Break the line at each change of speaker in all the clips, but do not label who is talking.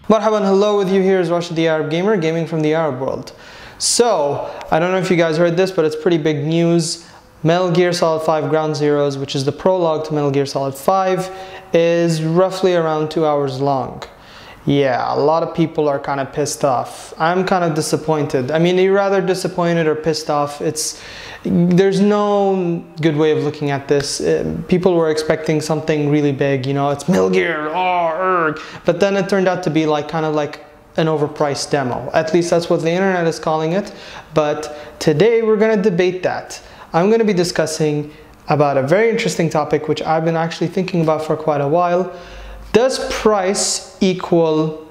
Marhaban, hello, with you here is Rashid the Arab Gamer, gaming from the Arab world. So, I don't know if you guys heard this, but it's pretty big news. Metal Gear Solid 5 Ground Zeroes, which is the prologue to Metal Gear Solid 5, is roughly around 2 hours long. Yeah, a lot of people are kind of pissed off. I'm kind of disappointed. I mean, you're rather disappointed or pissed off. There's no good way of looking at this. People were expecting something really big, you know, it's Metal Gear, but then it turned out to be kind of like an overpriced demo. At least that's what the internet is calling it. But today we're going to debate that. I'm going to be discussing about a very interesting topic which I've been actually thinking about for quite a while. Does price equal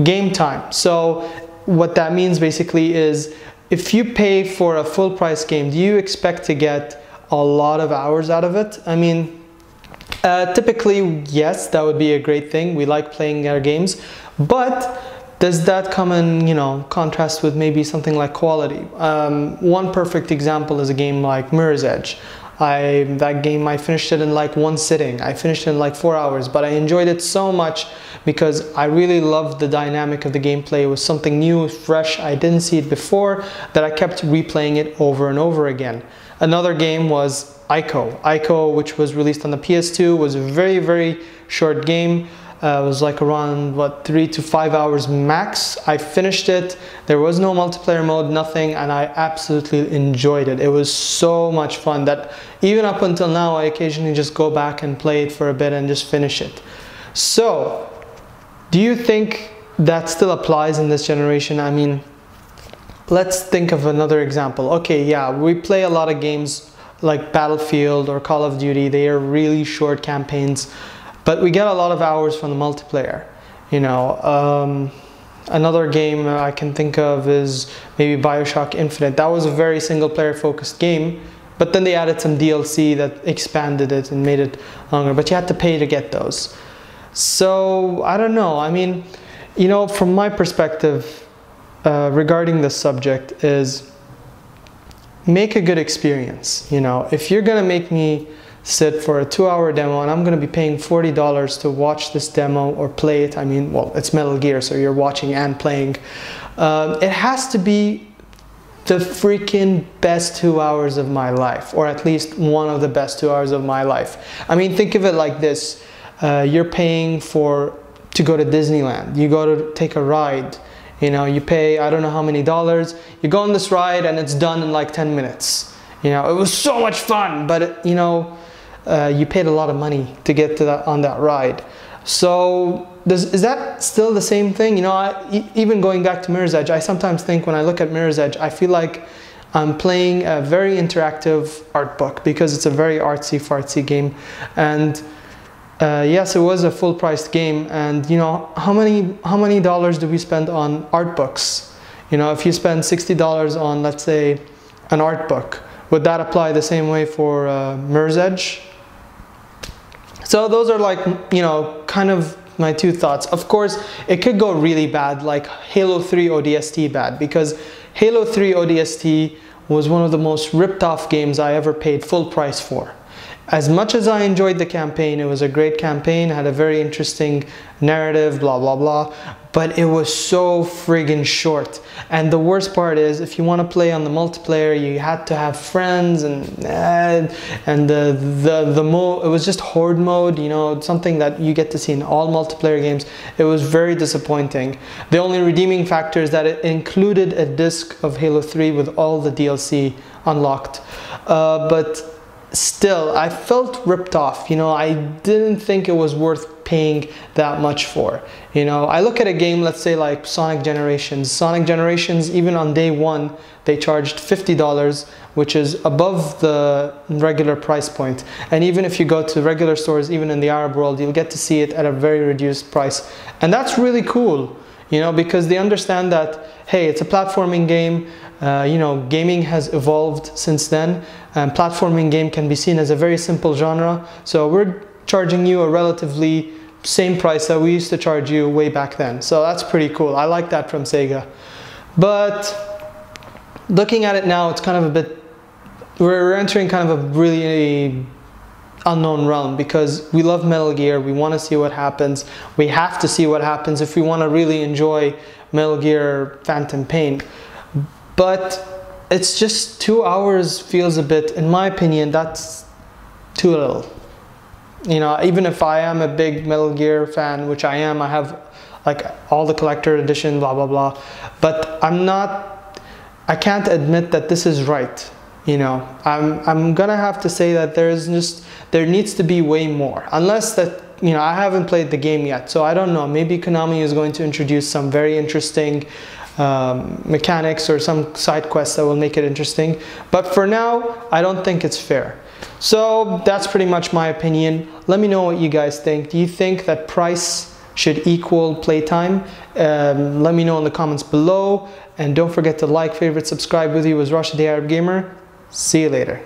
game time? So what that means basically is, if you pay for a full price game, do you expect to get a lot of hours out of it? I mean, typically, yes, that would be a great thing. We like playing our games, but does that come in, you know, contrast with maybe something like quality? One perfect example is a game like Mirror's Edge. That game, I finished it in like one sitting. I finished it in like 4 hours, but I enjoyed it so much because I really loved the dynamic of the gameplay. It was something new, fresh. I didn't see it before, that I kept replaying it over and over again. Another game was Ico. Ico, which was released on the PS2, was a very, very short game. It was like around, what, 3 to 5 hours max. I finished it. There was no multiplayer mode, nothing, and I absolutely enjoyed it. It was so much fun that even up until now, I occasionally just go back and play it for a bit and just finish it. So, do you think that still applies in this generation? I mean, let's think of another example. Okay, yeah, we play a lot of games like Battlefield or Call of Duty. They are really short campaigns, but we get a lot of hours from the multiplayer. You know, another game I can think of is maybe BioShock Infinite. That was a very single player focused game, but then they added some DLC that expanded it and made it longer, but you had to pay to get those. So I don't know. I mean, you know, from my perspective regarding this subject is, make a good experience. You know, if you're gonna make me sit for a 2-hour demo and I'm going to be paying $40 to watch this demo or play it, I mean, well, it's Metal Gear, so you're watching and playing. It has to be the freaking best 2 hours of my life, or at least one of the best 2 hours of my life. I mean, think of it like this. You're paying to go to Disneyland. You go to take a ride. You know, you pay, I don't know how many dollars. You go on this ride and it's done in like 10 minutes. You know, it was so much fun, but you know, you paid a lot of money to get to on that ride. So is that still the same thing? You know, even going back to Mirror's Edge, I sometimes think when I look at Mirror's Edge, I feel like I'm playing a very interactive art book, because it's a very artsy-fartsy game. And yes, it was a full-priced game, and you know, how many dollars do we spend on art books? You know, if you spend $60 on, let's say, an art book, would that apply the same way for Mirror's Edge? So those are, like, you know, kind of my two thoughts. Of course, it could go really bad, like Halo 3 ODST bad, because Halo 3 ODST was one of the most ripped off games I ever paid full price for. As much as I enjoyed the campaign, it was a great campaign, had a very interesting narrative, blah, blah, blah, but it was so friggin' short. And the worst part is, if you want to play on the multiplayer, you had to have friends, and the mode, it was just horde mode, you know, something that you get to see in all multiplayer games. It was very disappointing. The only redeeming factor is that it included a disc of Halo 3 with all the DLC unlocked. But still, I felt ripped off. You know, I didn't think it was worth paying that much for. You know, I look at a game, let's say like Sonic Generations. Sonic Generations, even on day one, they charged $50, which is above the regular price point. And even if you go to regular stores, even in the Arab world, you'll get to see it at a very reduced price. And that's really cool, you know, because they understand that, hey, it's a platforming game. You know, gaming has evolved since then, and platforming game can be seen as a very simple genre. So we're charging you a relatively same price that we used to charge you way back then. So that's pretty cool. I like that from Sega. But looking at it now, it's kind of a bit, we're entering kind of a really Unknown Realm, because we love Metal Gear. We want to see what happens. We have to see what happens if we want to really enjoy Metal Gear Phantom Pain. But it's just 2 hours feels a bit, in my opinion, that's too little. You know, even if I am a big Metal Gear fan, which I am, I have like all the collector edition, blah blah blah, but I can't admit that this is right. You know, I'm gonna have to say that there needs to be way more, unless that, you know, I haven't played the game yet, so I don't know, maybe Konami is going to introduce some very interesting mechanics or some side quests that will make it interesting, but for now I don't think it's fair. So that's pretty much my opinion. Let me know what you guys think. Do you think that price should equal playtime? Let me know in the comments below, and don't forget to like, favorite, subscribe. With you was Rashid the Arab Gamer. See you later.